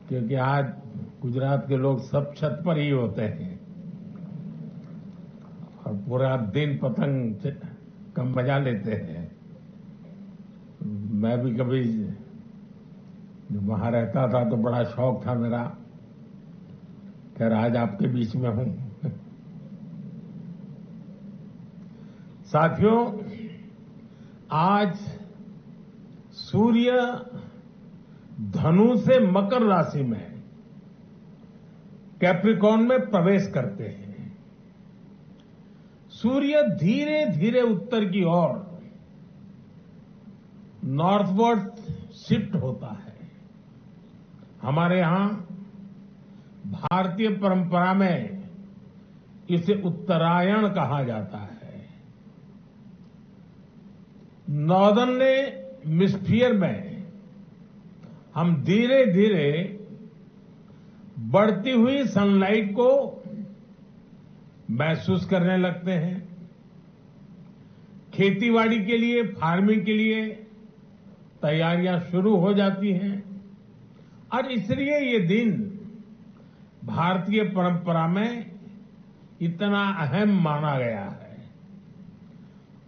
क्योंकि आज गुजरात के लोग सब छत पर ही होते हैं और पूरा दिन पतंग का मजा लेते हैं। मैं भी कभी वहां रहता था तो बड़ा शौक था मेरा, खैर आज आपके बीच में हूं। साथियों, आज सूर्य धनु से मकर राशि में कैप्रिकॉर्न में प्रवेश करते हैं। सूर्य धीरे धीरे उत्तर की ओर नॉर्थवर्ड शिफ्ट होता है। हमारे यहां भारतीय परंपरा में इसे उत्तरायण कहा जाता है। नॉर्दर्न हेमिस्फीयर में हम धीरे धीरे बढ़ती हुई सनलाइट को महसूस करने लगते हैं। खेतीबाड़ी के लिए, फार्मिंग के लिए तैयारियां शुरू हो जाती हैं और इसलिए ये दिन भारतीय परंपरा में इतना अहम माना गया है।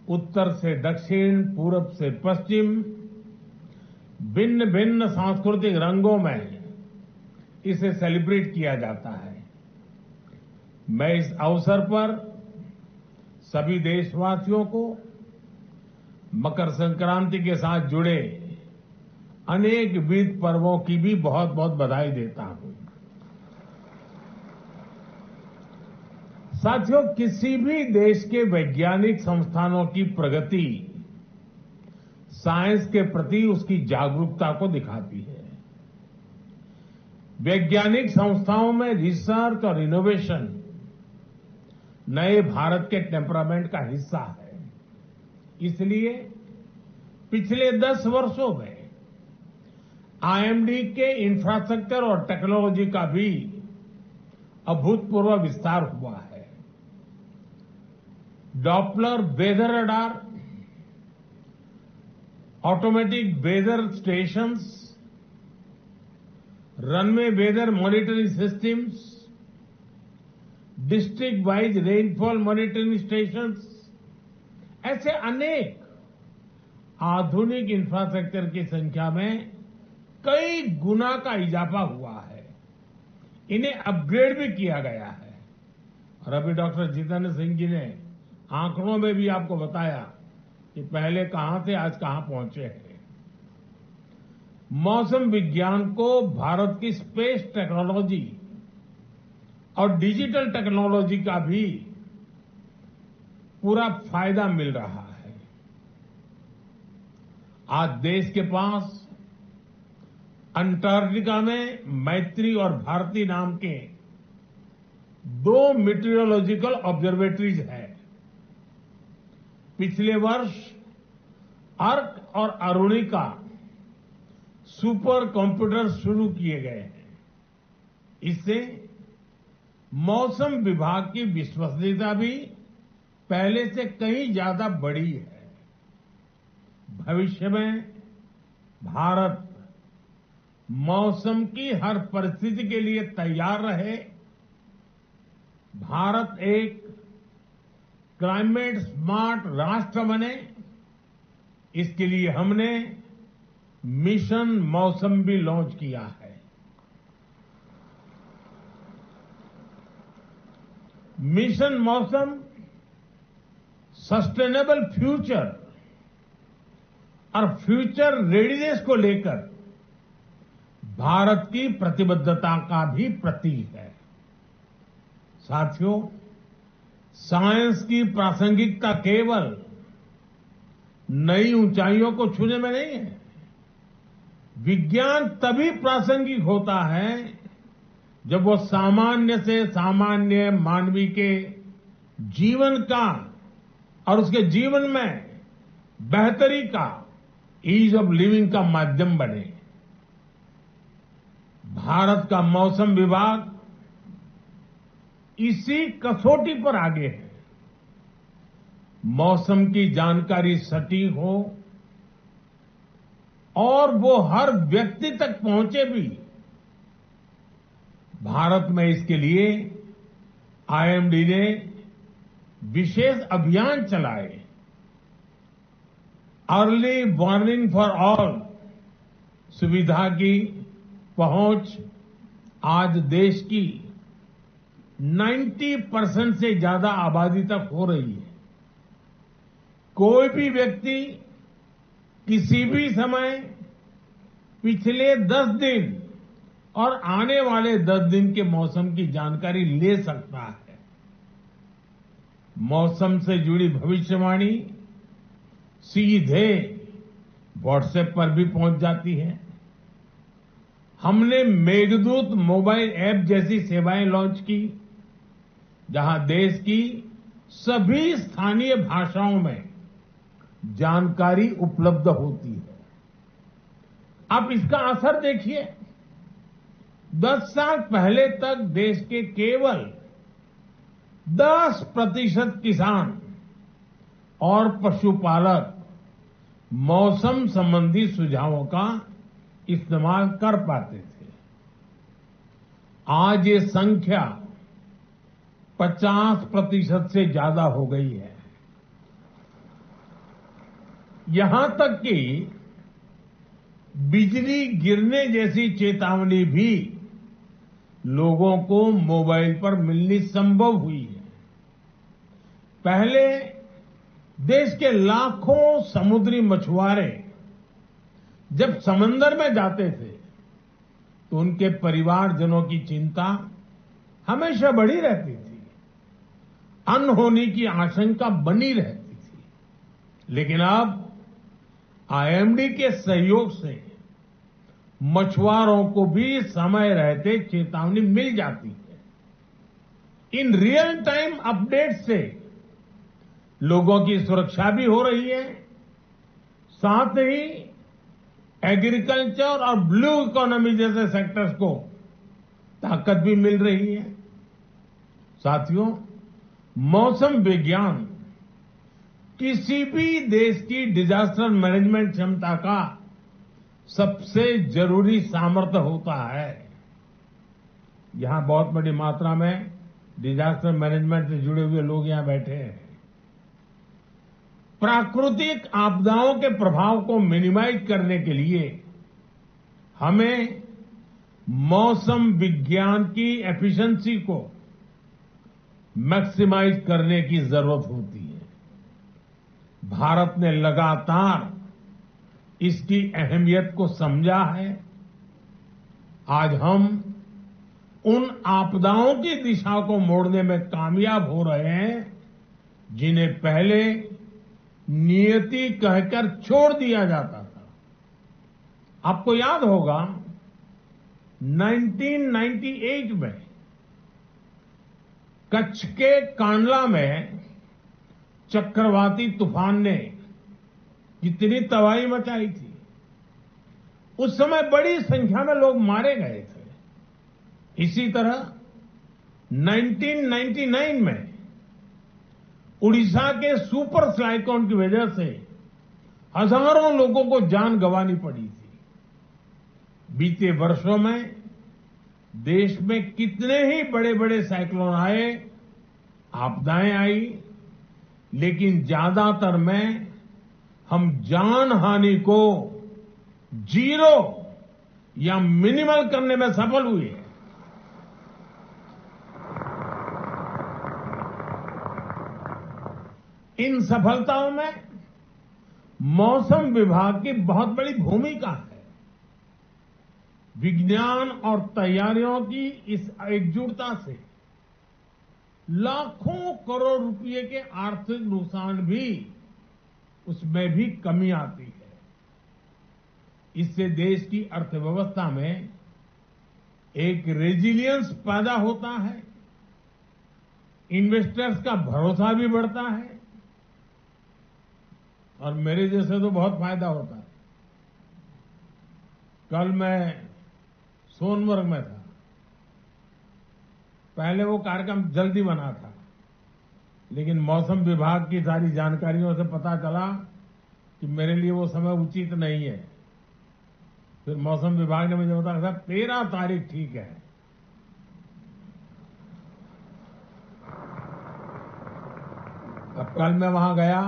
उत्तर से दक्षिण, पूरब से पश्चिम, भिन्न भिन्न सांस्कृतिक रंगों में इसे सेलिब्रेट किया जाता है। मैं इस अवसर पर सभी देशवासियों को मकर संक्रांति के साथ जुड़े अनेक विविध पर्वों की भी बहुत बहुत बधाई देता हूं। साथियों, किसी भी देश के वैज्ञानिक संस्थानों की प्रगति साइंस के प्रति उसकी जागरूकता को दिखाती है। वैज्ञानिक संस्थाओं में रिसर्च और इनोवेशन नए भारत के टेम्परामेंट का हिस्सा है। इसलिए पिछले 10 वर्षों में आईएमडी के इंफ्रास्ट्रक्चर और टेक्नोलॉजी का भी अभूतपूर्व विस्तार हुआ है। Doppler weather radar, automatic weather stations, runway weather monitoring systems, district wise rainfall monitoring stations, ऐसे अनेक आधुनिक इंफ्रास्ट्रक्चर की संख्या में कई गुना का इजाफा हुआ है। इन्हें अपग्रेड भी किया गया है और अभी डॉक्टर जितेंद्र सिंह जी ने आंकड़ों में भी आपको बताया कि पहले कहां से आज कहां पहुंचे हैं। मौसम विज्ञान को भारत की स्पेस टेक्नोलॉजी और डिजिटल टेक्नोलॉजी का भी पूरा फायदा मिल रहा है। आज देश के पास अंटार्कटिका में मैत्री और भारती नाम के 2 मीटियोलॉजिकल ऑब्जर्वेटरीज हैं। पिछले वर्ष अर्क और अरुणिका सुपर कंप्यूटर शुरू किए गए हैं। इससे मौसम विभाग की विश्वसनीयता भी पहले से कहीं ज्यादा बढ़ी है। भविष्य में भारत मौसम की हर परिस्थिति के लिए तैयार रहे। भारत एक क्लाइमेट स्मार्ट राष्ट्र बने, इसके लिए हमने मिशन मौसम भी लॉन्च किया है। मिशन मौसम सस्टेनेबल फ्यूचर और फ्यूचर रेडीनेस को लेकर भारत की प्रतिबद्धता का भी प्रतीक है। साथियों, साइंस की प्रासंगिकता केवल नई ऊंचाइयों को छूने में नहीं है। विज्ञान तभी प्रासंगिक होता है जब वो सामान्य से सामान्य मानवी के जीवन का और उसके जीवन में बेहतरी का, ईज ऑफ लिविंग का माध्यम बने। भारत का मौसम विभाग इसी कसौटी पर आगे है। मौसम की जानकारी सटीक हो और वो हर व्यक्ति तक पहुंचे भी, भारत में इसके लिए आईएमडी ने विशेष अभियान चलाए। अर्ली वार्निंग फॉर ऑल सुविधा की पहुंच आज देश की 90% से ज्यादा आबादी तक हो रही है। कोई भी व्यक्ति किसी भी समय पिछले 10 दिन और आने वाले 10 दिन के मौसम की जानकारी ले सकता है। मौसम से जुड़ी भविष्यवाणी सीधे व्हाट्सएप पर भी पहुंच जाती है। हमने मेघदूत मोबाइल ऐप जैसी सेवाएं लॉन्च की, जहां देश की सभी स्थानीय भाषाओं में जानकारी उपलब्ध होती है। आप इसका असर देखिए। 10 साल पहले तक देश के केवल 10% किसान और पशुपालक मौसम संबंधी सुझावों का इस्तेमाल कर पाते थे। आज ये संख्या 50% से ज्यादा हो गई है। यहां तक कि बिजली गिरने जैसी चेतावनी भी लोगों को मोबाइल पर मिलनी संभव हुई है। पहले देश के लाखों समुद्री मछुआरे जब समंदर में जाते थे तो उनके परिवारजनों की चिंता हमेशा बढ़ी रहती थी, अनहोनी की आशंका बनी रहती थी। लेकिन अब आईएमडी के सहयोग से मछुआरों को भी समय रहते चेतावनी मिल जाती है। इन रियल टाइम अपडेट से लोगों की सुरक्षा भी हो रही है, साथ ही एग्रीकल्चर और ब्लू इकोनॉमी जैसे सेक्टर्स को ताकत भी मिल रही है। साथियों, मौसम विज्ञान किसी भी देश की डिजास्टर मैनेजमेंट क्षमता का सबसे जरूरी सामर्थ्य होता है। यहां बहुत बड़ी मात्रा में डिजास्टर मैनेजमेंट से जुड़े हुए लोग यहां बैठे हैं। प्राकृतिक आपदाओं के प्रभाव को मिनिमाइज करने के लिए हमें मौसम विज्ञान की एफिशिएंसी को मैक्सिमाइज करने की जरूरत होती है। भारत ने लगातार इसकी अहमियत को समझा है। आज हम उन आपदाओं की दिशा को मोड़ने में कामयाब हो रहे हैं जिन्हें पहले नियति कहकर छोड़ दिया जाता था। आपको याद होगा 1998 में कच्छ के कांडला में चक्रवाती तूफान ने कितनी तबाही मचाई थी। उस समय बड़ी संख्या में लोग मारे गए थे। इसी तरह 1999 में उड़ीसा के सुपर साइक्लोन की वजह से हजारों लोगों को जान गंवानी पड़ी थी। बीते वर्षों में देश में कितने ही बड़े बड़े साइक्लोन आए, आपदाएं आई, लेकिन ज्यादातर में हम जान हानि को जीरो या मिनिमल करने में सफल हुए। इन सफलताओं में मौसम विभाग की बहुत बड़ी भूमिका है। विज्ञान और तैयारियों की इस एकजुटता से लाखों करोड़ रुपए के आर्थिक नुकसान भी उसमें भी कमी आती है। इससे देश की अर्थव्यवस्था में एक रेजिलियंस पैदा होता है, इन्वेस्टर्स का भरोसा भी बढ़ता है और मेरे जैसे तो बहुत फायदा होता है। कल मैं सोनमर्ग में था। पहले वो कार्यक्रम जल्दी बना था, लेकिन मौसम विभाग की सारी जानकारियों से पता चला कि मेरे लिए वो समय उचित नहीं है। फिर मौसम विभाग ने मुझे बताया, साहब 13 तारीख ठीक है, अब कल मैं वहां गया,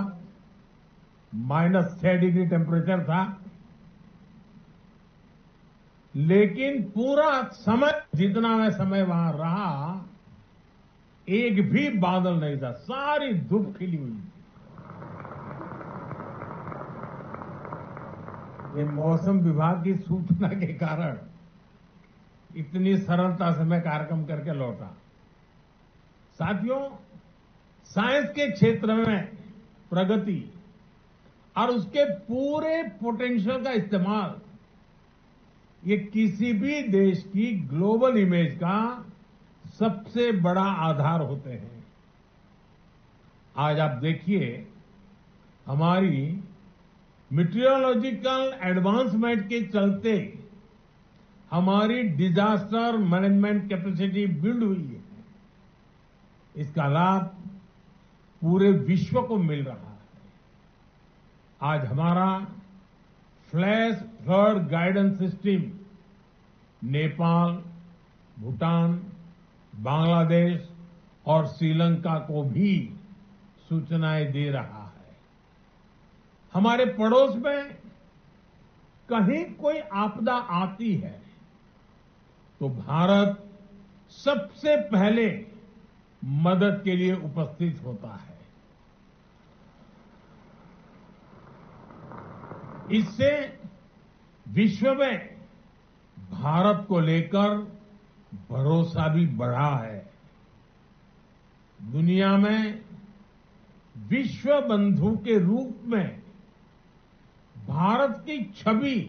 -6 डिग्री टेम्परेचर था, लेकिन पूरा समय, जितना मैं समय वहां रहा, एक भी बादल नहीं था, सारी धूप खिली हुई थी। ये मौसम विभाग की सूचना के कारण इतनी सरलता से मैं कार्यक्रम करके लौटा। साथियों, साइंस के क्षेत्र में प्रगति और उसके पूरे पोटेंशियल का इस्तेमाल, ये किसी भी देश की ग्लोबल इमेज का सबसे बड़ा आधार होते हैं। आज आप देखिए, हमारी मीटियोलॉजिकल एडवांसमेंट के चलते हमारी डिजास्टर मैनेजमेंट कैपेसिटी बिल्ड हुई है। इसका लाभ पूरे विश्व को मिल रहा है। आज हमारा flash flood guidance system Nepal, Bhutan, Bangladesh और श्रीलंका को भी सूचनाएं दे रहा है। हमारे पड़ोस में कहीं कोई आपदा आती है तो भारत सबसे पहले मदद के लिए उपस्थित होता है। इससे विश्व में भारत को लेकर भरोसा भी बढ़ा है। दुनिया में विश्व बंधु के रूप में भारत की छवि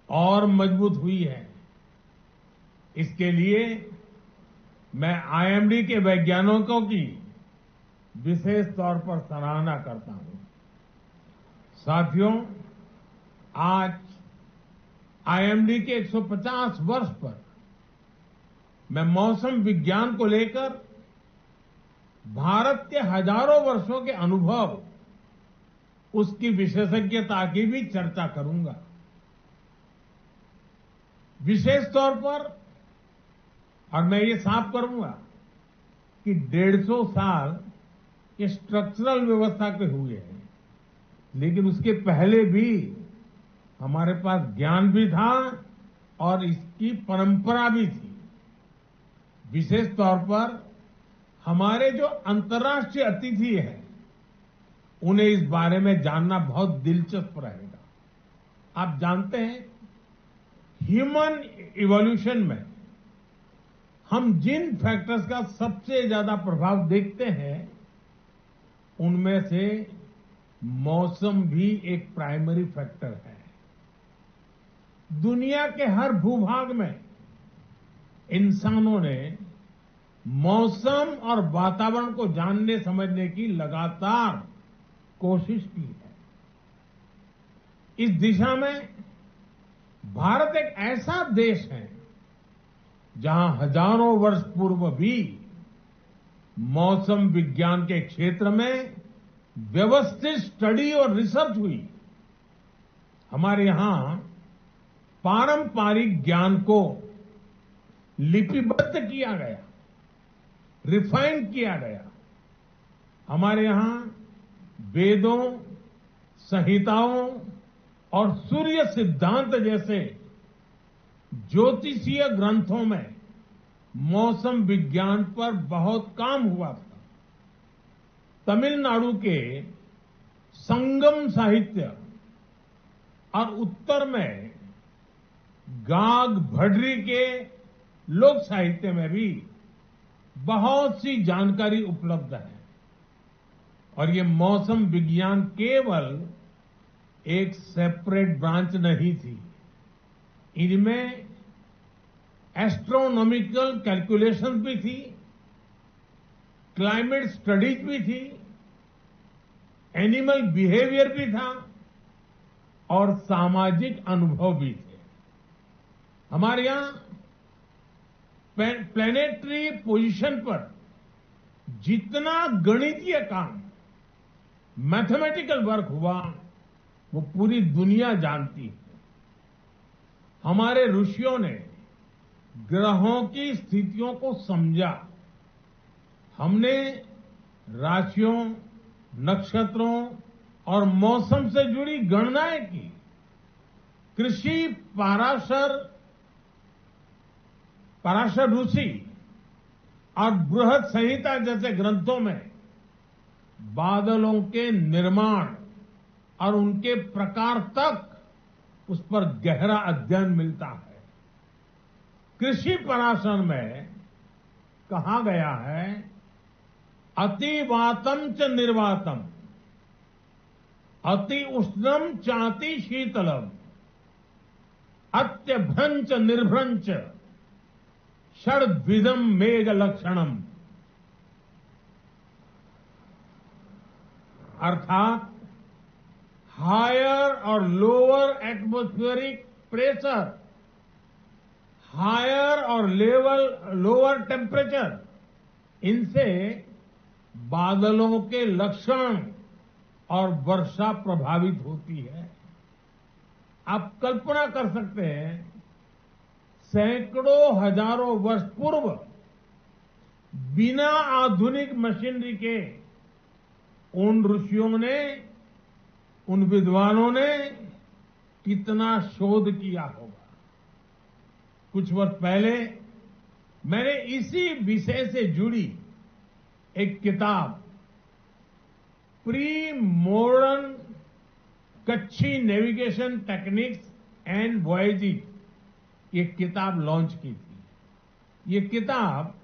और मजबूत हुई है। इसके लिए मैं आईएमडी के वैज्ञानिकों की विशेष तौर पर सराहना करता हूं। साथियों, आज आईएमडी के 150 वर्ष पर मैं मौसम विज्ञान को लेकर भारत के हजारों वर्षों के अनुभव, उसकी विशेषज्ञता की भी चर्चा करूंगा। विशेष तौर पर, और मैं ये साफ करूंगा कि 150 साल ये स्ट्रक्चरल व्यवस्था के हुए हैं, लेकिन उसके पहले भी हमारे पास ज्ञान भी था और इसकी परंपरा भी थी। विशेष तौर पर हमारे जो अंतर्राष्ट्रीय अतिथि हैं, उन्हें इस बारे में जानना बहुत दिलचस्प रहेगा। आप जानते हैं, ह्यूमन इवोल्यूशन में हम जिन फैक्टर्स का सबसे ज्यादा प्रभाव देखते हैं, उनमें से मौसम भी एक प्राइमरी फैक्टर है। दुनिया के हर भूभाग में इंसानों ने मौसम और वातावरण को जानने समझने की लगातार कोशिश की है। इस दिशा में भारत एक ऐसा देश है जहां हजारों वर्ष पूर्व भी मौसम विज्ञान के क्षेत्र में व्यवस्थित स्टडी और रिसर्च हुई। हमारे यहां पारंपरिक ज्ञान को लिपिबद्ध किया गया, रिफाइन किया गया। हमारे यहां वेदों, संहिताओं और सूर्य सिद्धांत जैसे ज्योतिषीय ग्रंथों में मौसम विज्ञान पर बहुत काम हुआ था। तमिलनाडु के संगम साहित्य और उत्तर में गाग भड्री के लोक साहित्य में भी बहुत सी जानकारी उपलब्ध है। और ये मौसम विज्ञान केवल एक सेपरेट ब्रांच नहीं थी। इनमें एस्ट्रोनॉमिकल कैलकुलेशन भी थी, क्लाइमेट स्टडीज भी थी, एनिमल बिहेवियर भी था और सामाजिक अनुभव भी थे। हमारे यहां प्लैनेटरी पोजीशन पर जितना गणितीय काम, मैथमेटिकल वर्क हुआ, वो पूरी दुनिया जानती है। हमारे ऋषियों ने ग्रहों की स्थितियों को समझा। हमने राशियों, नक्षत्रों और मौसम से जुड़ी गणनाएं की। कृषि पराशर ऋषि और बृहद संहिता जैसे ग्रंथों में बादलों के निर्माण और उनके प्रकार तक उस पर गहरा अध्ययन मिलता है। कृषि पराशर में कहा गया है, अति वातम च निर्वातम, अति उष्णम चाति शीतलम, अत्यभ्रंच निर्भ्रंच षड्विधम मेघ लक्षणम। अर्थात हायर और लोअर एटमॉस्फेरिक प्रेशर, हायर और लोअर टेम्परेचर, इनसे बादलों के लक्षण और वर्षा प्रभावित होती है। आप कल्पना कर सकते हैं, सैकड़ों हजारों वर्ष पूर्व बिना आधुनिक मशीनरी के उन ऋषियों ने, उन विद्वानों ने कितना शोध किया होगा। कुछ वर्ष पहले मैंने इसी विषय से जुड़ी एक किताब, pre modern Kutchi navigation techniques and voyaging, ये किताब लॉन्च की थी। ये किताब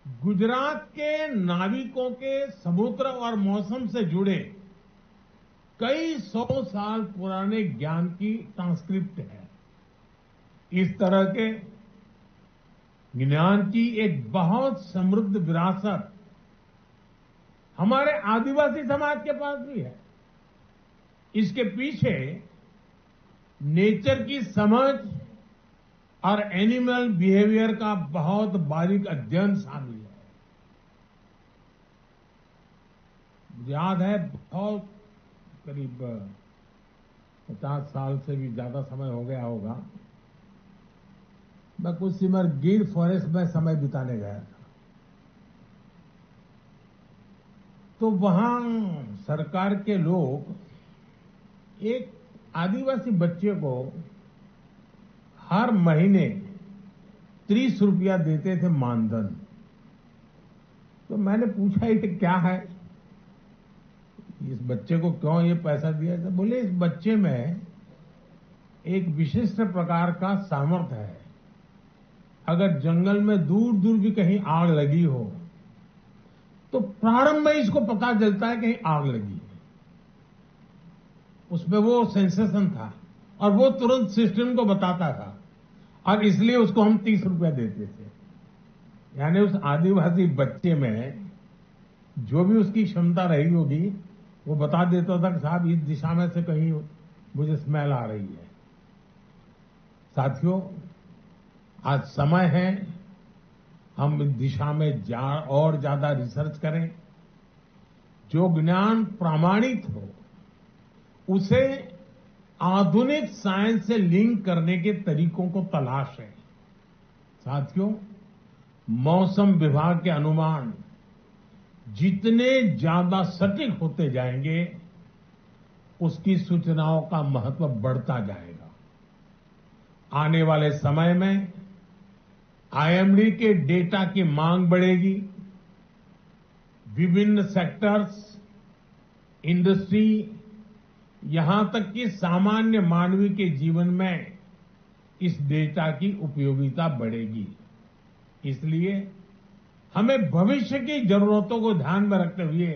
गुजरात के नाविकों के समुद्र और मौसम से जुड़े कई 100 साल पुराने ज्ञान की ट्रांसक्रिप्ट है। इस तरह के ज्ञान की एक बहुत समृद्ध विरासत हमारे आदिवासी समाज के पास भी है। इसके पीछे नेचर की समझ और एनिमल बिहेवियर का बहुत बारीक अध्ययन शामिल है। मुझे याद है, बहुत करीब 50 साल से भी ज्यादा समय हो गया होगा, मैं कुछ सिमर गिर फॉरेस्ट में समय बिताने गया था। तो वहां सरकार के लोग एक आदिवासी बच्चे को हर महीने 30 रुपया देते थे मानधन। तो मैंने पूछा, ये क्या है, इस बच्चे को क्यों ये पैसा दिया? तो बोले, इस बच्चे में एक विशिष्ट प्रकार का सामर्थ्य है। अगर जंगल में दूर दूर भी कहीं आग लगी हो तो प्रारंभ में इसको पता चलता है कहीं आग लगी है। उसमें वो सेंसेशन था और वो तुरंत सिस्टम को बताता था, और इसलिए उसको हम 30 रुपया देते थे। यानी उस आदिवासी बच्चे में जो भी उसकी क्षमता रही होगी, वो बता देता था कि साहब इस दिशा में से कहीं मुझे स्मेल आ रही है। साथियों, आज समय है हम इस दिशा में और ज्यादा रिसर्च करें। जो ज्ञान प्रामाणिक हो उसे आधुनिक साइंस से लिंक करने के तरीकों को तलाशें। साथियों, मौसम विभाग के अनुमान जितने ज्यादा सटीक होते जाएंगे, उसकी सूचनाओं का महत्व बढ़ता जाएगा। आने वाले समय में आईएमडी के डेटा की मांग बढ़ेगी। विभिन्न सेक्टर्स, इंडस्ट्री, यहां तक कि सामान्य मानवी के जीवन में इस डेटा की उपयोगिता बढ़ेगी। इसलिए हमें भविष्य की जरूरतों को ध्यान में रखते हुए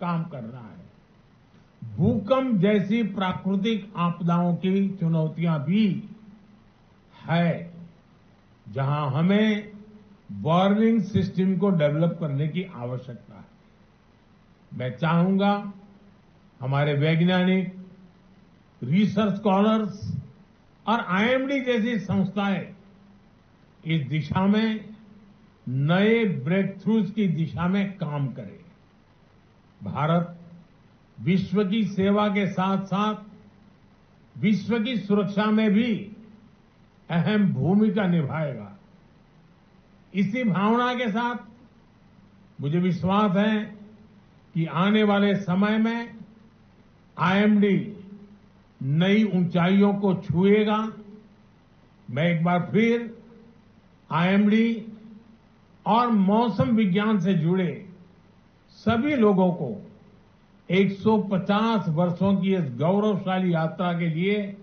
काम करना है। भूकंप जैसी प्राकृतिक आपदाओं की चुनौतियां भी है, जहां हमें वार्निंग सिस्टम को डेवलप करने की आवश्यकता है। मैं चाहूंगा हमारे वैज्ञानिक, रिसर्च स्कॉलर्स और आईएमडी जैसी संस्थाएं इस दिशा में नए ब्रेक थ्रूज की दिशा में काम करें। भारत विश्व की सेवा के साथ साथ विश्व की सुरक्षा में भी अहम भूमिका निभाएगा। इसी भावना के साथ मुझे विश्वास है कि आने वाले समय में आईएमडी नई ऊंचाइयों को छुएगा। मैं एक बार फिर आईएमडी और मौसम विज्ञान से जुड़े सभी लोगों को 150 वर्षों की इस गौरवशाली यात्रा के लिए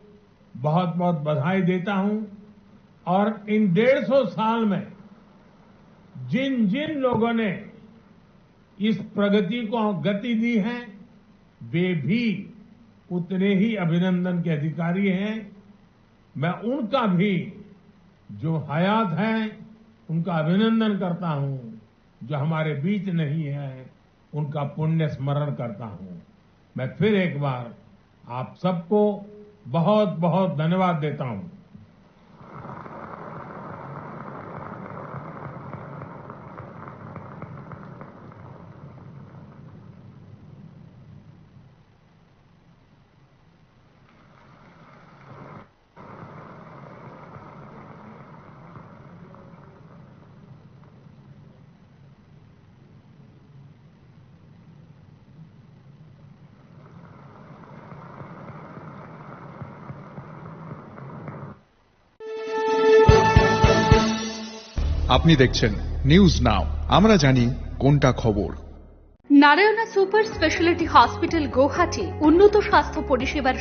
बहुत बहुत बधाई देता हूं। और इन 150 साल में जिन जिन लोगों ने इस प्रगति को गति दी है, वे भी उतने ही अभिनंदन के अधिकारी हैं। मैं उनका भी जो हयात है उनका अभिनंदन करता हूं, जो हमारे बीच नहीं है उनका पुण्य स्मरण करता हूं। मैं फिर एक बार आप सबको बहुत बहुत धन्यवाद देता हूं। আপনি দেখছেন নিউজ নাও, আমরা জানি কোনটা খবর। Narayana super speciality hospital, Gauhati উন্নত স্বাস্থ্য পরিষেবার